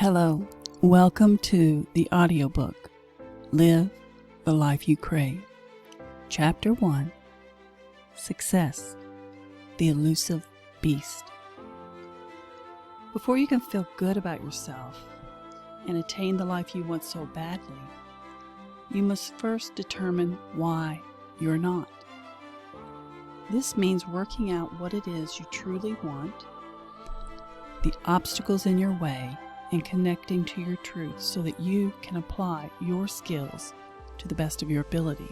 Hello, welcome to the audiobook, Live the Life You Crave. Chapter 1, Success, the Elusive Beast. Before you can feel good about yourself and attain the life you want so badly, you must first determine why you're not. This means working out what it is you truly want, the obstacles in your way, and connecting to your truth so that you can apply your skills to the best of your ability.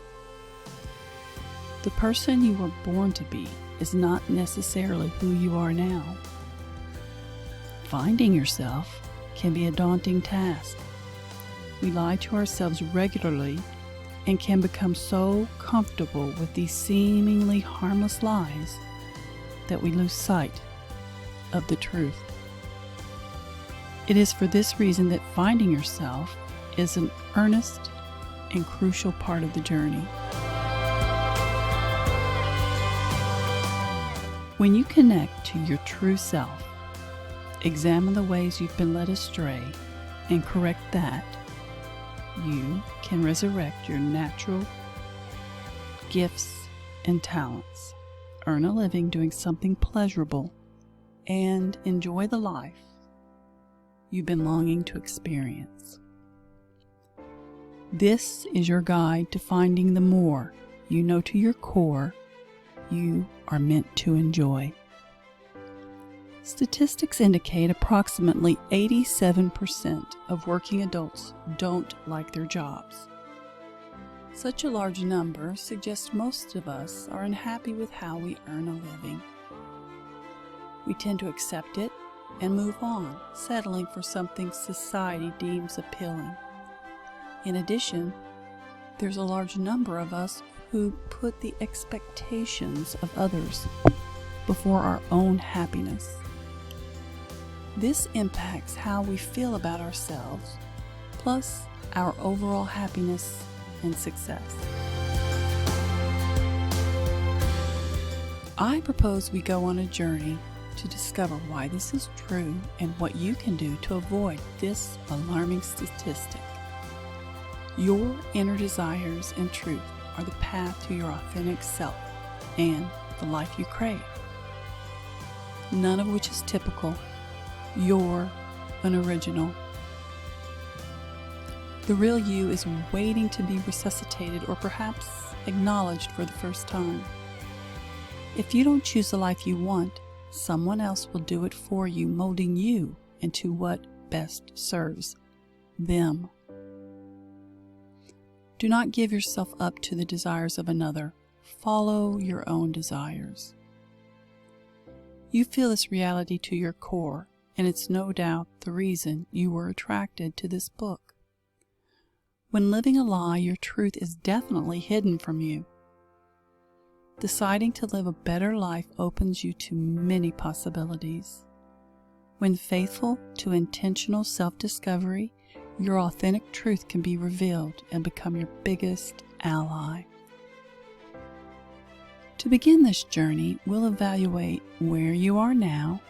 The person you were born to be is not necessarily who you are now. Finding yourself can be a daunting task. We lie to ourselves regularly and can become so comfortable with these seemingly harmless lies that we lose sight of the truth. It is for this reason that finding yourself is an earnest and crucial part of the journey. When you connect to your true self, examine the ways you've been led astray, and correct that, you can resurrect your natural gifts and talents, earn a living doing something pleasurable, and enjoy the life you've been longing to experience. This is your guide to finding the more you know to your core you are meant to enjoy. Statistics indicate approximately 87% of working adults don't like their jobs. Such a large number suggests most of us are unhappy with how we earn a living. We tend to accept it and move on, settling for something society deems appealing. In addition, there's a large number of us who put the expectations of others before our own happiness. This impacts how we feel about ourselves, plus our overall happiness and success. I propose we go on a journey to discover why this is true and what you can do to avoid this alarming statistic. Your inner desires and truth are the path to your authentic self and the life you crave, none of which is typical. You're an original. The real you is waiting to be resuscitated or perhaps acknowledged for the first time. If you don't choose the life you want, someone else will do it for you, molding you into what best serves them. Do not give yourself up to the desires of another. Follow your own desires. You feel this reality to your core, and it's no doubt the reason you were attracted to this book. When living a lie, your truth is definitely hidden from you. Deciding to live a better life opens you to many possibilities. When faithful to intentional self-discovery, your authentic truth can be revealed and become your biggest ally. To begin this journey, we'll evaluate where you are now,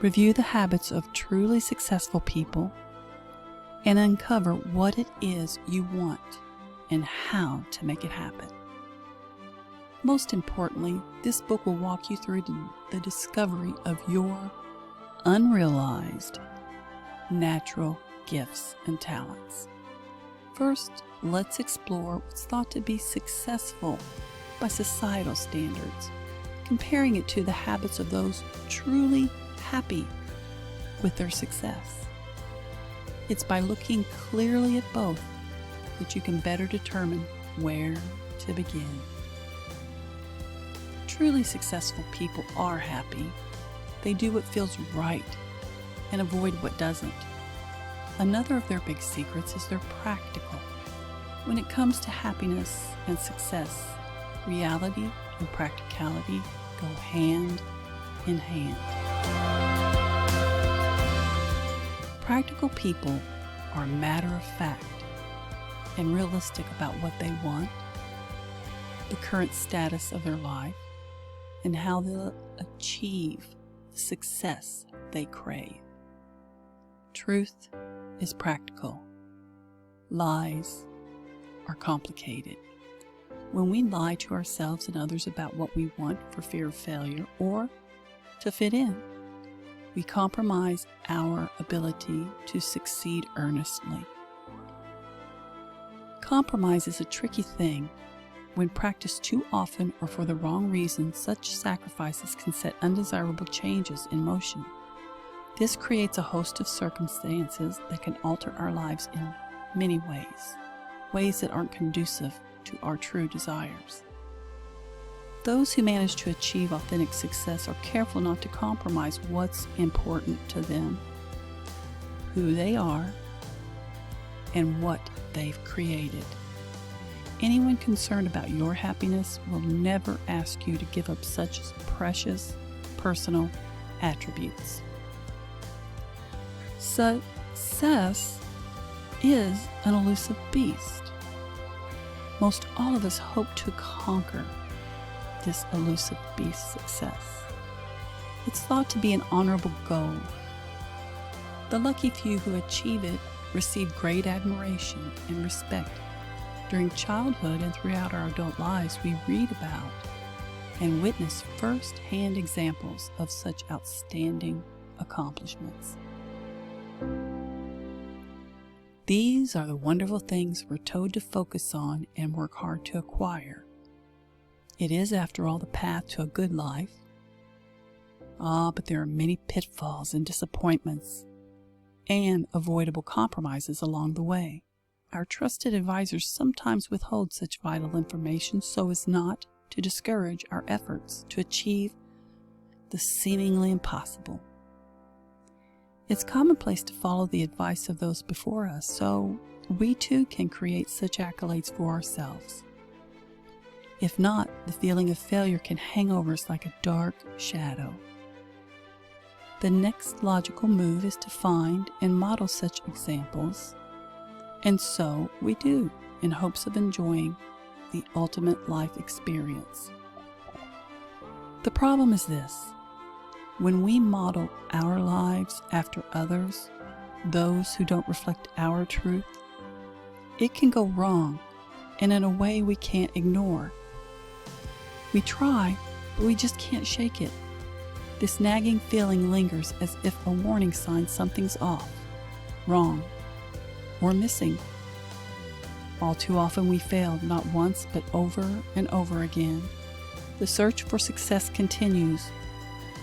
review the habits of truly successful people, and uncover what it is you want and how to make it happen. Most importantly, this book will walk you through the discovery of your unrealized natural gifts and talents. First, let's explore what's thought to be successful by societal standards, comparing it to the habits of those truly happy with their success. It's by looking clearly at both that you can better determine where to begin. Truly successful people are happy. They do what feels right and avoid what doesn't. Another of their big secrets is they're practical. When it comes to happiness and success, reality and practicality go hand in hand. Practical people are matter of fact and realistic about what they want, the current status of their life, and how they'll achieve the success they crave. Truth is practical. Lies are complicated. When we lie to ourselves and others about what we want for fear of failure or to fit in, we compromise our ability to succeed earnestly. Compromise is a tricky thing. When practiced too often or for the wrong reasons, such sacrifices can set undesirable changes in motion. This creates a host of circumstances that can alter our lives in many ways that aren't conducive to our true desires. Those who manage to achieve authentic success are careful not to compromise what's important to them, who they are, and what they've created. Anyone concerned about your happiness will never ask you to give up such precious personal attributes. Success is an elusive beast. Most all of us hope to conquer this elusive beast success. It's thought to be an honorable goal. The lucky few who achieve it receive great admiration and respect. During childhood and throughout our adult lives, we read about and witness first-hand examples of such outstanding accomplishments. These are the wonderful things we're told to focus on and work hard to acquire. It is, after all, the path to a good life. But there are many pitfalls and disappointments and avoidable compromises along the way. Our trusted advisors sometimes withhold such vital information so as not to discourage our efforts to achieve the seemingly impossible. It's commonplace to follow the advice of those before us, so we too can create such accolades for ourselves. If not, the feeling of failure can hang over us like a dark shadow. The next logical move is to find and model such examples, and so we do, in hopes of enjoying the ultimate life experience. The problem is this: when we model our lives after others, those who don't reflect our truth, it can go wrong, and in a way we can't ignore. We try, but we just can't shake it. This nagging feeling lingers as if a warning sign something's off, wrong, or missing. All too often we fail, not once, but over and over again. The search for success continues.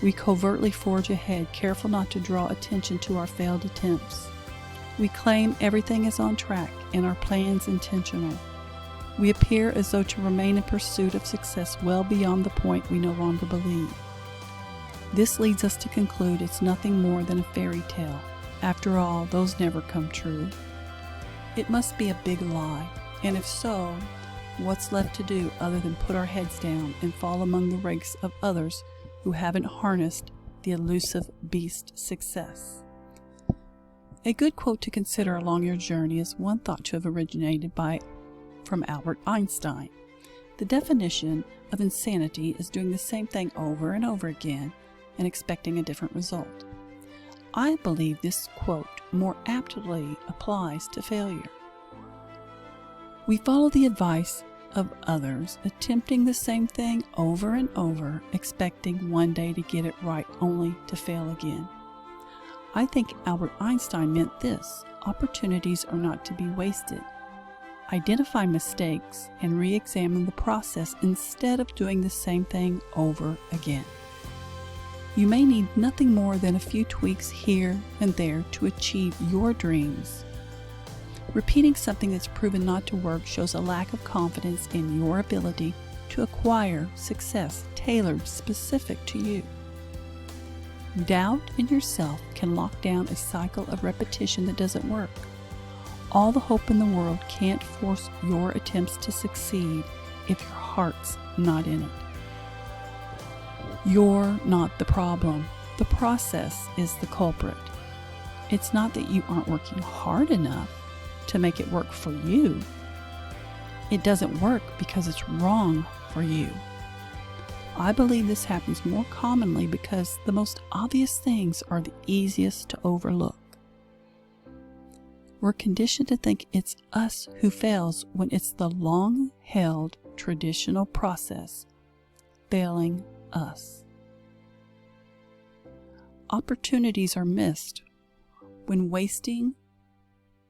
We covertly forge ahead, careful not to draw attention to our failed attempts. We claim everything is on track and our plans intentional. We appear as though to remain in pursuit of success well beyond the point we no longer believe. This leads us to conclude it's nothing more than a fairy tale. After all, those never come true. It must be a big lie, and if so, what's left to do other than put our heads down and fall among the ranks of others who haven't harnessed the elusive beast success? A good quote to consider along your journey is one thought to have originated from Albert Einstein. The definition of insanity is doing the same thing over and over again and expecting a different result. I believe this quote more aptly applies to failure. We follow the advice of others, attempting the same thing over and over, expecting one day to get it right only to fail again. I think Albert Einstein meant this: opportunities are not to be wasted. Identify mistakes and re-examine the process instead of doing the same thing over again. You may need nothing more than a few tweaks here and there to achieve your dreams. Repeating something that's proven not to work shows a lack of confidence in your ability to acquire success tailored specific to you. Doubt in yourself can lock down a cycle of repetition that doesn't work. All the hope in the world can't force your attempts to succeed if your heart's not in it. You're not the problem. The process is the culprit. It's not that you aren't working hard enough to make it work for you. It doesn't work because it's wrong for you. I believe this happens more commonly because the most obvious things are the easiest to overlook. We're conditioned to think it's us who fails when it's the long-held traditional process failing us. Opportunities are missed when wasting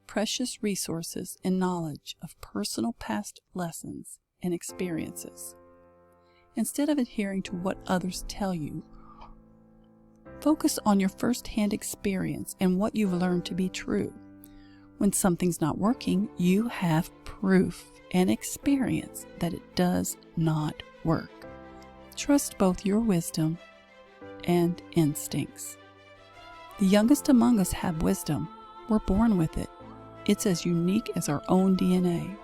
precious resources and knowledge of personal past lessons and experiences. Instead of adhering to what others tell you, focus on your first-hand experience and what you've learned to be true. When something's not working, you have proof and experience that it does not work. Trust both your wisdom and instincts. The youngest among us have wisdom. We're born with it. It's as unique as our own DNA.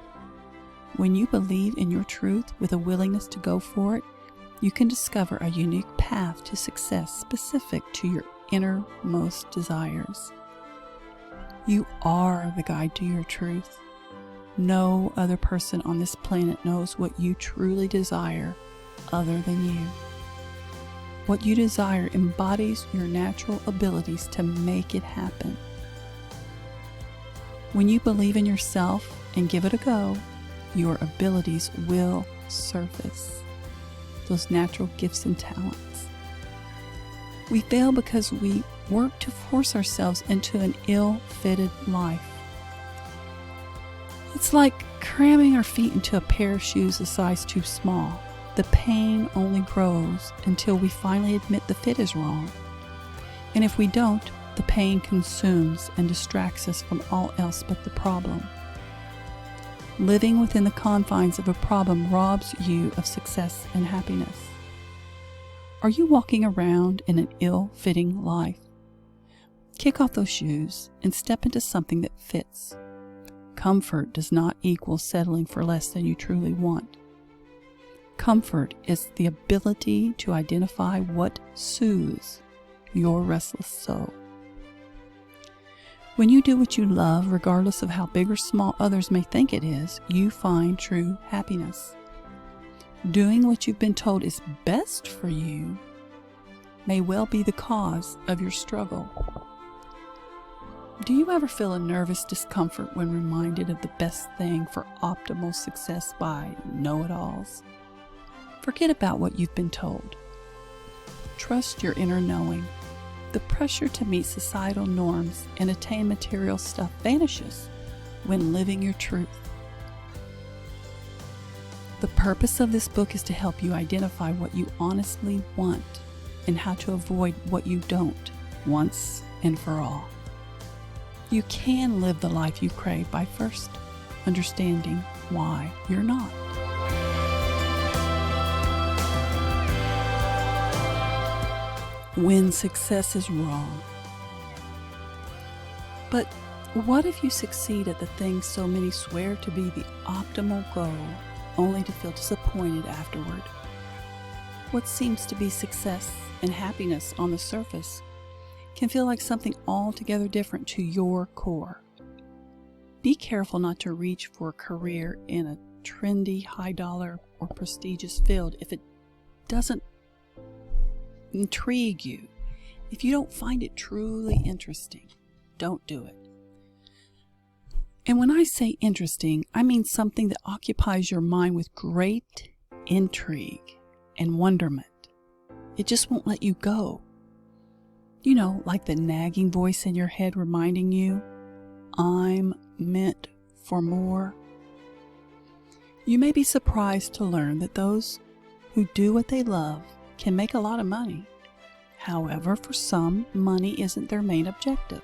When you believe in your truth with a willingness to go for it, you can discover a unique path to success specific to your innermost desires. You are the guide to your truth. No other person on this planet knows what you truly desire other than you. What you desire embodies your natural abilities to make it happen. When you believe in yourself and give it a go, your abilities will surface. Those natural gifts and talents. We fail because we work to force ourselves into an ill-fitted life. It's like cramming our feet into a pair of shoes a size too small. The pain only grows until we finally admit the fit is wrong. And if we don't, the pain consumes and distracts us from all else but the problem. Living within the confines of a problem robs you of success and happiness. Are you walking around in an ill-fitting life? Kick off those shoes and step into something that fits. Comfort does not equal settling for less than you truly want. Comfort is the ability to identify what soothes your restless soul. When you do what you love, regardless of how big or small others may think it is, you find true happiness. Doing what you've been told is best for you may well be the cause of your struggle. Do you ever feel a nervous discomfort when reminded of the best thing for optimal success by know-it-alls? Forget about what you've been told. Trust your inner knowing. The pressure to meet societal norms and attain material stuff vanishes when living your truth. The purpose of this book is to help you identify what you honestly want and how to avoid what you don't once and for all. You can live the life you crave by first understanding why you're not. When success is wrong. But what if you succeed at the thing so many swear to be the optimal goal, only to feel disappointed afterward? What seems to be success and happiness on the surface can feel like something altogether different to your core. Be careful not to reach for a career in a trendy, high-dollar, or prestigious field if it doesn't intrigue you. If you don't find it truly interesting, don't do it. And when I say interesting, I mean something that occupies your mind with great intrigue and wonderment. It just won't let you go. You know, like the nagging voice in your head reminding you, I'm meant for more. You may be surprised to learn that those who do what they love can make a lot of money. However, for some, money isn't their main objective.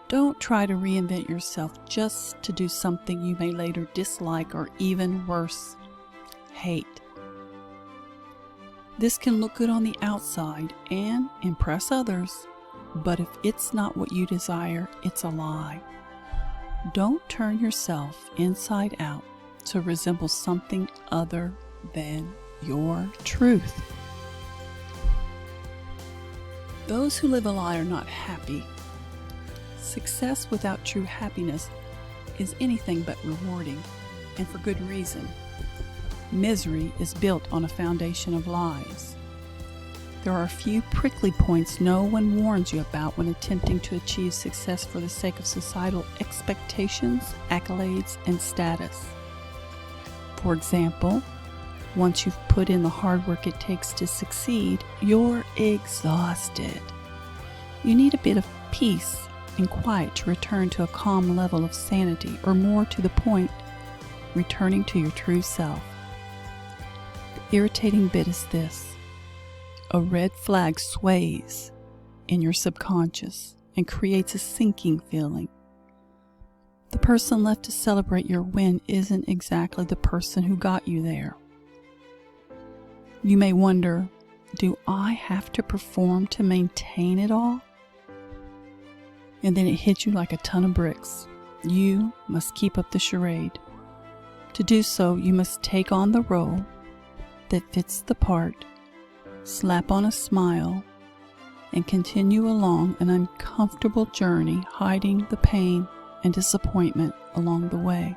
Don't try to reinvent yourself just to do something you may later dislike or even worse, hate. This can look good on the outside and impress others, but if it's not what you desire, it's a lie. Don't turn yourself inside out to resemble something other than your truth. Those who live a lie are not happy. Success without true happiness is anything but rewarding, and for good reason. Misery is built on a foundation of lies. There are a few prickly points no one warns you about when attempting to achieve success for the sake of societal expectations, accolades, and status. For example, once you've put in the hard work it takes to succeed, you're exhausted. You need a bit of peace and quiet to return to a calm level of sanity, or more to the point, returning to your true self. The irritating bit is this. A red flag sways in your subconscious and creates a sinking feeling. The person left to celebrate your win isn't exactly the person who got you there. You may wonder, do I have to perform to maintain it all? And then it hits you like a ton of bricks. You must keep up the charade. To do so, you must take on the role that fits the part, slap on a smile, and continue along an uncomfortable journey, hiding the pain and disappointment along the way.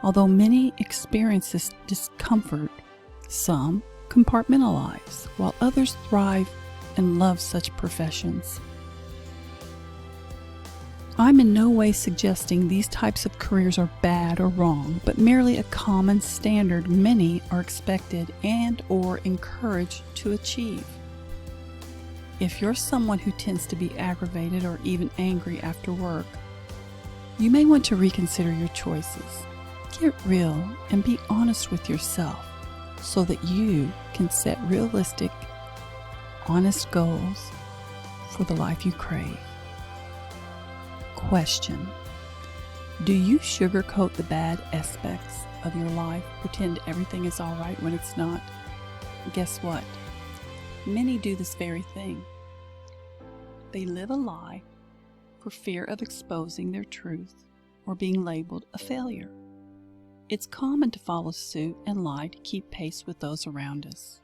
Although many experience this discomfort, some compartmentalize, while others thrive and love such professions. I'm in no way suggesting these types of careers are bad or wrong, but merely a common standard many are expected and or encouraged to achieve. If you're someone who tends to be aggravated or even angry after work, you may want to reconsider your choices. Get real and be honest with yourself so that you can set realistic, honest goals for the life you crave. Question: do you sugarcoat the bad aspects of your life, pretend everything is all right when it's not? Guess what? Many do this very thing. They live a lie for fear of exposing their truth or being labeled a failure. It's common to follow suit and lie to keep pace with those around us,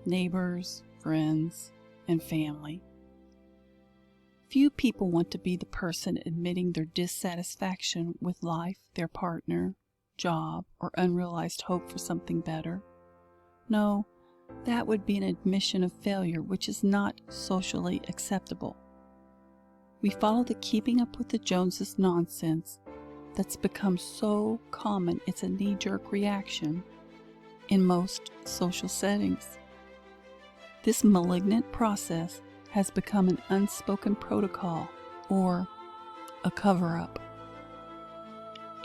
neighbors, friends, and family. Few people want to be the person admitting their dissatisfaction with life, their partner, job, or unrealized hope for something better. No, that would be an admission of failure, which is not socially acceptable. We follow the keeping up with the Joneses nonsense that's become so common it's a knee-jerk reaction in most social settings. This malignant process has become an unspoken protocol or a cover-up.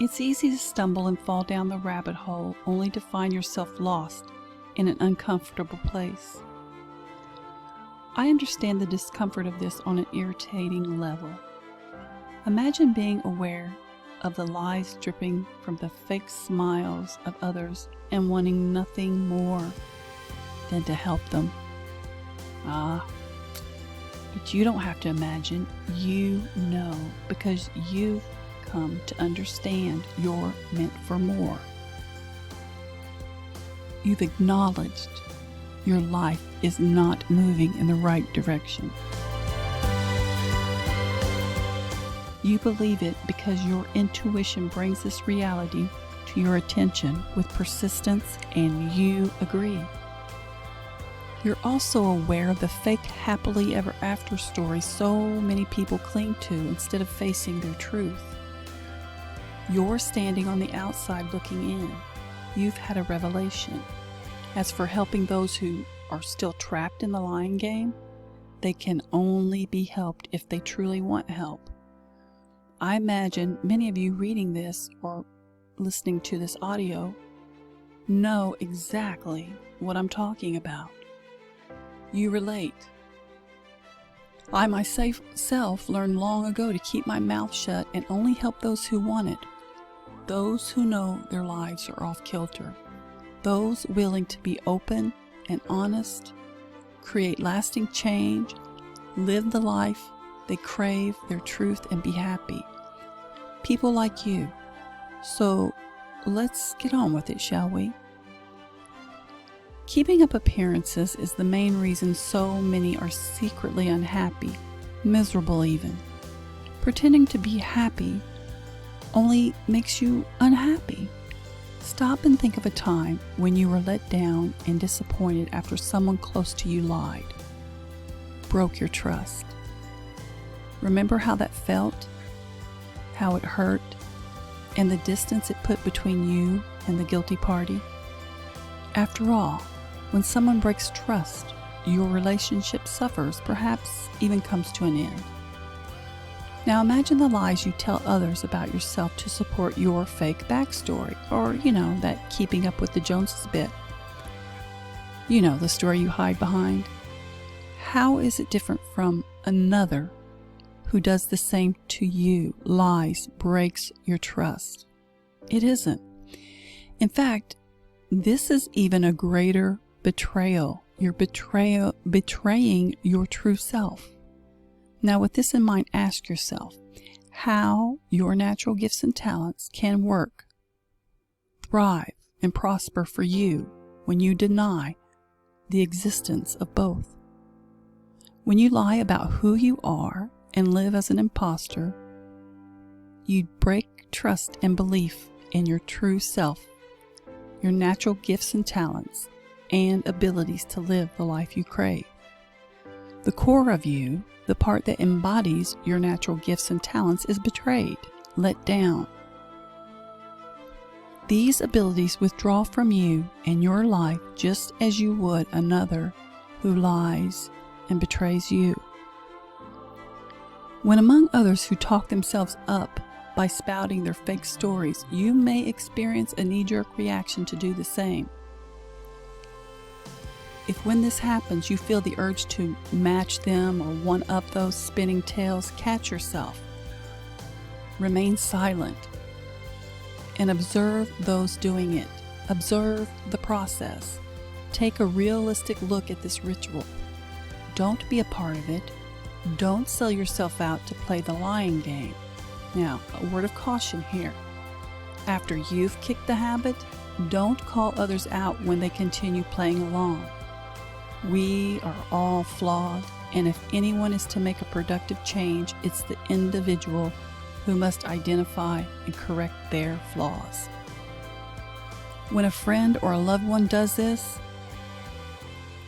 It's easy to stumble and fall down the rabbit hole only to find yourself lost in an uncomfortable place. I understand the discomfort of this on an irritating level. Imagine being aware of the lies dripping from the fake smiles of others and wanting nothing more than to help them. But you don't have to imagine, you know, because you've come to understand you're meant for more. You've acknowledged your life is not moving in the right direction. You believe it because your intuition brings this reality to your attention with persistence, and you agree. You're also aware of the fake happily ever after stories so many people cling to instead of facing their truth. You're standing on the outside looking in. You've had a revelation. As for helping those who are still trapped in the lying game, they can only be helped if they truly want help. I imagine many of you reading this or listening to this audio know exactly what I'm talking about. You relate. I myself learned long ago to keep my mouth shut and only help those who want it, those who know their lives are off kilter, those willing to be open and honest, create lasting change, live the life they crave, their truth, and be happy. People like you. So let's get on with it, shall we? Keeping up appearances is the main reason so many are secretly unhappy, miserable even. Pretending to be happy only makes you unhappy. Stop and think of a time when you were let down and disappointed after someone close to you lied, broke your trust. Remember how that felt, how it hurt, and the distance it put between you and the guilty party? After all, when someone breaks trust, your relationship suffers, perhaps even comes to an end. Now imagine the lies you tell others about yourself to support your fake backstory, or, that keeping up with the Joneses bit. The story you hide behind. How is it different from another who does the same to you, lies, breaks your trust? It isn't. In fact, this is even a greater betrayal. You're betraying your true self. Now, with this in mind, ask yourself how your natural gifts and talents can work, thrive, and prosper for you when you deny the existence of both. When you lie about who you are and live as an imposter, you break trust and belief in your true self, your natural gifts and talents, and abilities to live the life you crave. The core of you, the part that embodies your natural gifts and talents, is betrayed, let down. These abilities withdraw from you and your life just as you would another who lies and betrays you. When among others who talk themselves up by spouting their fake stories, you may experience a knee-jerk reaction to do the same. If when this happens you feel the urge to match them or one-up those spinning tales, catch yourself. Remain silent and observe those doing it. Observe the process. Take a realistic look at this ritual. Don't be a part of it. Don't sell yourself out to play the lying game. Now, a word of caution here. After you've kicked the habit, don't call others out when they continue playing along. We are all flawed, and if anyone is to make a productive change, it's the individual who must identify and correct their flaws. When a friend or a loved one does this,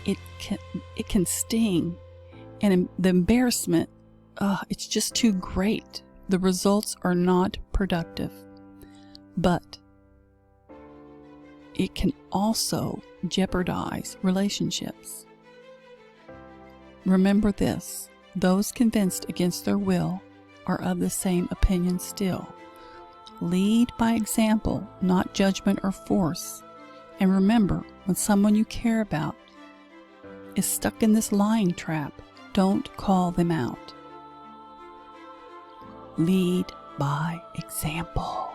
it can sting, and the embarrassment, it's just too great. The results are not productive, but it can also jeopardize relationships. Remember this: those convinced against their will are of the same opinion still. Lead by example, not judgment or force. And remember, when someone you care about is stuck in this lying trap, don't call them out. Lead by example.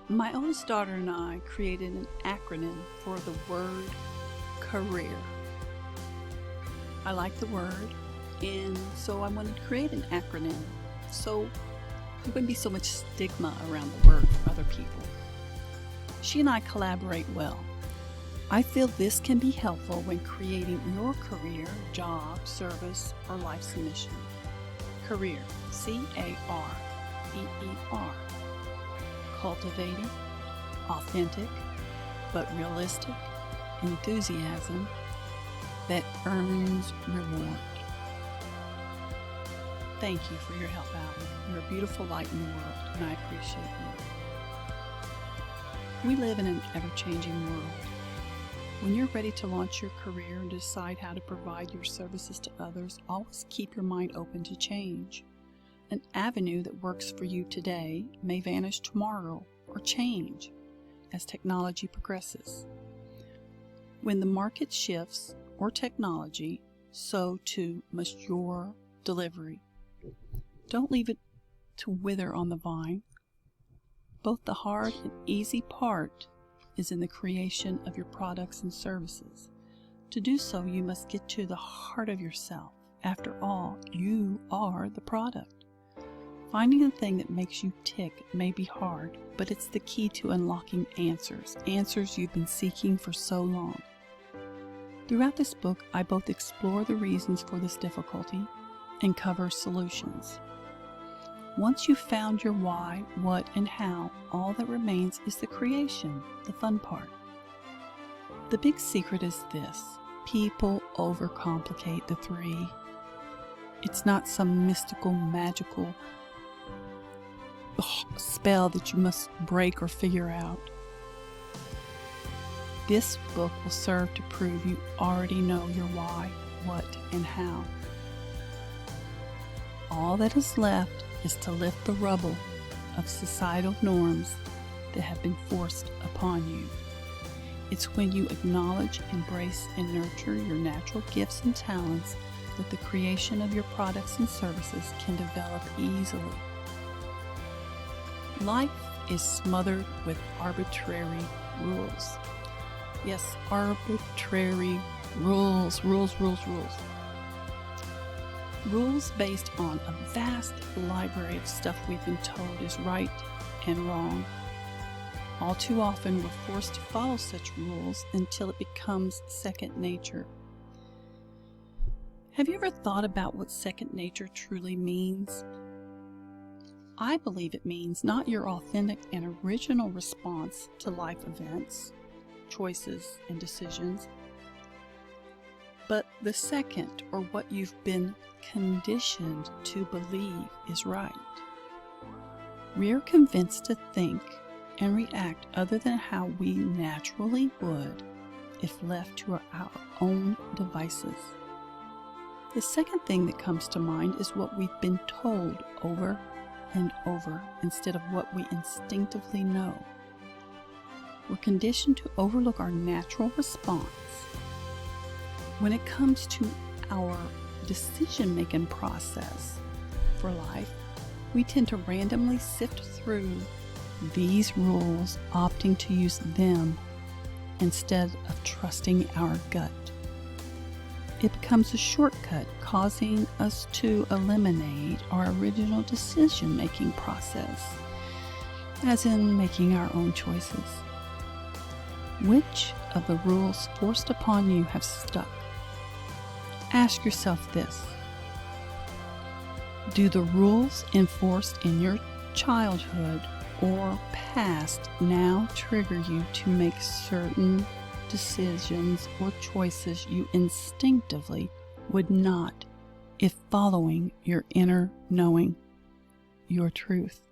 My oldest daughter and I created an acronym for the word career. I like the word, and so I wanted to create an acronym so there wouldn't be so much stigma around the word for other people. She and I collaborate well. I feel this can be helpful when creating your career, job, service, or life's mission. Career, C-A-R-E-E-R. Cultivating, authentic, but realistic enthusiasm that earns reward. Thank you for your help, Alan. You're a beautiful light in the world, and I appreciate you. We live in an ever-changing world. When you're ready to launch your career and decide how to provide your services to others, always keep your mind open to change. An avenue that works for you today may vanish tomorrow or change as technology progresses. When the market shifts or technology, so too must your delivery. Don't leave it to wither on the vine. Both the hard and easy part is in the creation of your products and services. To do so, you must get to the heart of yourself. After all, you are the product. Finding the thing that makes you tick may be hard, but it's the key to unlocking answers you've been seeking for so long. Throughout this book, I both explore the reasons for this difficulty and cover solutions. Once you've found your why, what, and how, all that remains is the creation, the fun part. The big secret is this: people overcomplicate the three. It's not some mystical, magical spell that you must break or figure out. This book will serve to prove you already know your why, what, and how. All that is left is to lift the rubble of societal norms that have been forced upon you. It's when you acknowledge, embrace, and nurture your natural gifts and talents that the creation of your products and services can develop easily. Life is smothered with arbitrary rules. Yes, arbitrary rules. Rules based on a vast library of stuff we've been told is right and wrong. All too often, we're forced to follow such rules until it becomes second nature. Have you ever thought about what second nature truly means? I believe it means not your authentic and original response to life events, choices, and decisions, but the second, or what you've been conditioned to believe is right. We are convinced to think and react other than how we naturally would if left to our own devices. The second thing that comes to mind is what we've been told over and over instead of what we instinctively know. We're conditioned to overlook our natural response. When it comes to our decision-making process for life, we tend to randomly sift through these rules, opting to use them instead of trusting our gut. It becomes a shortcut, causing us to eliminate our original decision-making process, as in making our own choices. Which of the rules forced upon you have stuck? Ask yourself this: do the rules enforced in your childhood or past now trigger you to make certain decisions or choices you instinctively would not if following your inner knowing, your truth?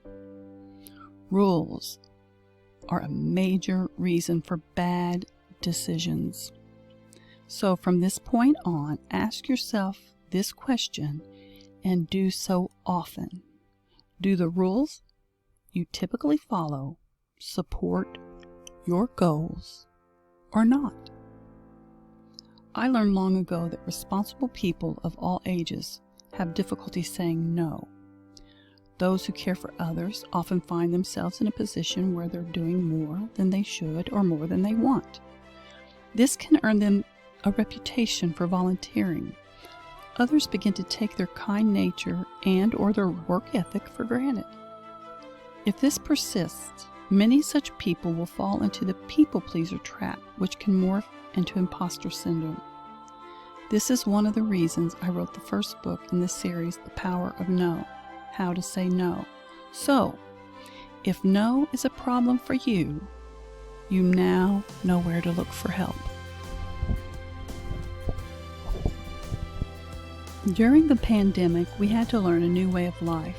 Rules are a major reason for bad decisions. So from this point on, ask yourself this question and do so often. Do the rules you typically follow support your goals or not? I learned long ago that responsible people of all ages have difficulty saying no. Those who care for others often find themselves in a position where they're doing more than they should or more than they want. This can earn them a reputation for volunteering. Others begin to take their kind nature and or their work ethic for granted. If this persists, many such people will fall into the people-pleaser trap, which can morph into imposter syndrome. This is one of the reasons I wrote the first book in this series, The Power of No, How to Say No. So, if no is a problem for you, you now know where to look for help. During the pandemic, we had to learn a new way of life.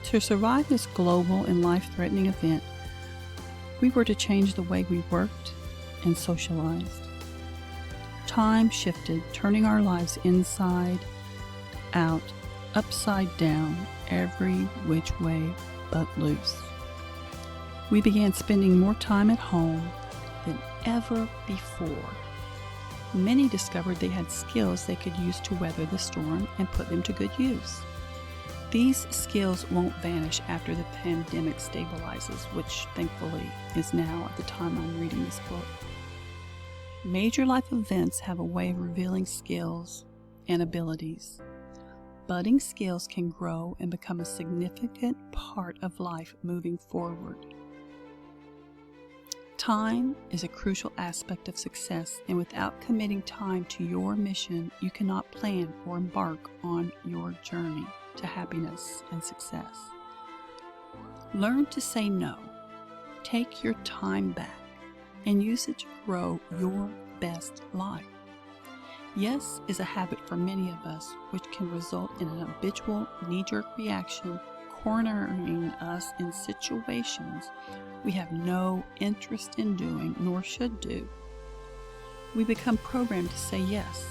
To survive this global and life-threatening event, we were to change the way we worked and socialized. Time shifted, turning our lives inside out, upside down, every which way but loose. We began spending more time at home than ever before. Many discovered they had skills they could use to weather the storm and put them to good use. These skills won't vanish after the pandemic stabilizes, which thankfully is now at the time I'm reading this book. Major life events have a way of revealing skills and abilities. Budding skills can grow and become a significant part of life moving forward. Time is a crucial aspect of success, and without committing time to your mission, you cannot plan or embark on your journey. to happiness and success. Learn to say no. Take your time back and use it to grow your best life. Yes is a habit for many of us, which can result in an habitual knee-jerk reaction, cornering us in situations we have no interest in doing nor should do. We become programmed to say yes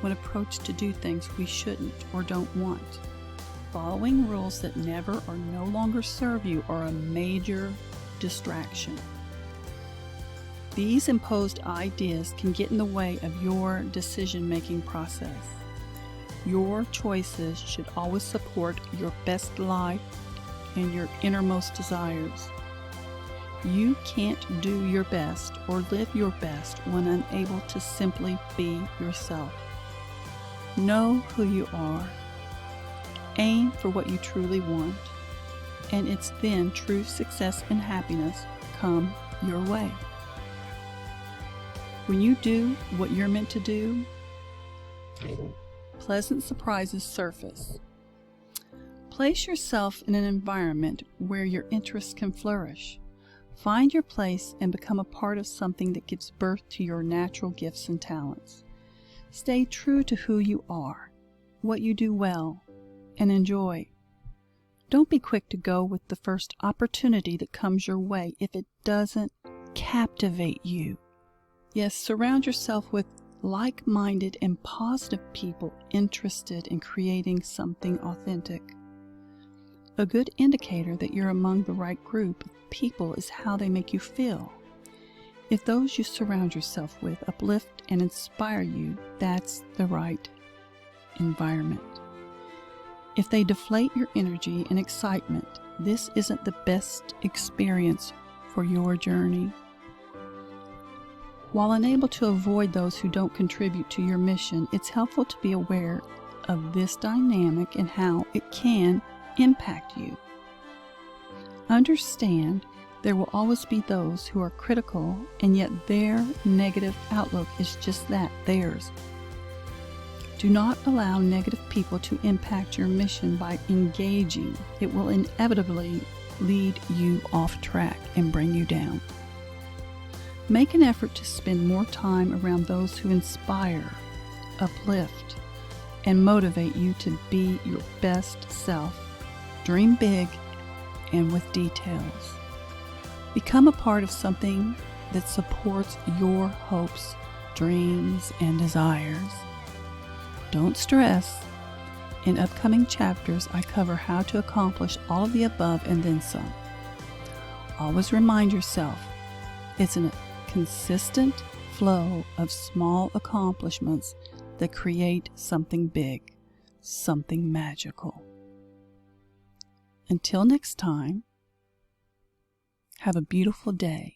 when approached to do things we shouldn't or don't want. Following rules that never or no longer serve you are a major distraction. These imposed ideas can get in the way of your decision-making process. Your choices should always support your best life and your innermost desires. You can't do your best or live your best when unable to simply be yourself. Know who you are. Aim for what you truly want, and it's then true success and happiness come your way. When you do what you're meant to do, pleasant surprises surface. Place yourself in an environment where your interests can flourish. Find your place and become a part of something that gives birth to your natural gifts and talents. Stay true to who you are, what you do well, and enjoy. Don't be quick to go with the first opportunity that comes your way if it doesn't captivate you. Yes, surround yourself with like-minded and positive people interested in creating something authentic. A good indicator that you're among the right group of people is how they make you feel. If those you surround yourself with uplift and inspire you, that's the right environment. If they deflate your energy and excitement, this isn't the best experience for your journey. While unable to avoid those who don't contribute to your mission, it's helpful to be aware of this dynamic and how it can impact you. Understand there will always be those who are critical, and yet their negative outlook is just that, theirs. Do not allow negative people to impact your mission by engaging. It will inevitably lead you off track and bring you down. Make an effort to spend more time around those who inspire, uplift, and motivate you to be your best self. Dream big and with details. Become a part of something that supports your hopes, dreams, and desires. Don't stress. In upcoming chapters, I cover how to accomplish all of the above and then some. Always remind yourself, it's a consistent flow of small accomplishments that create something big, something magical. Until next time, have a beautiful day.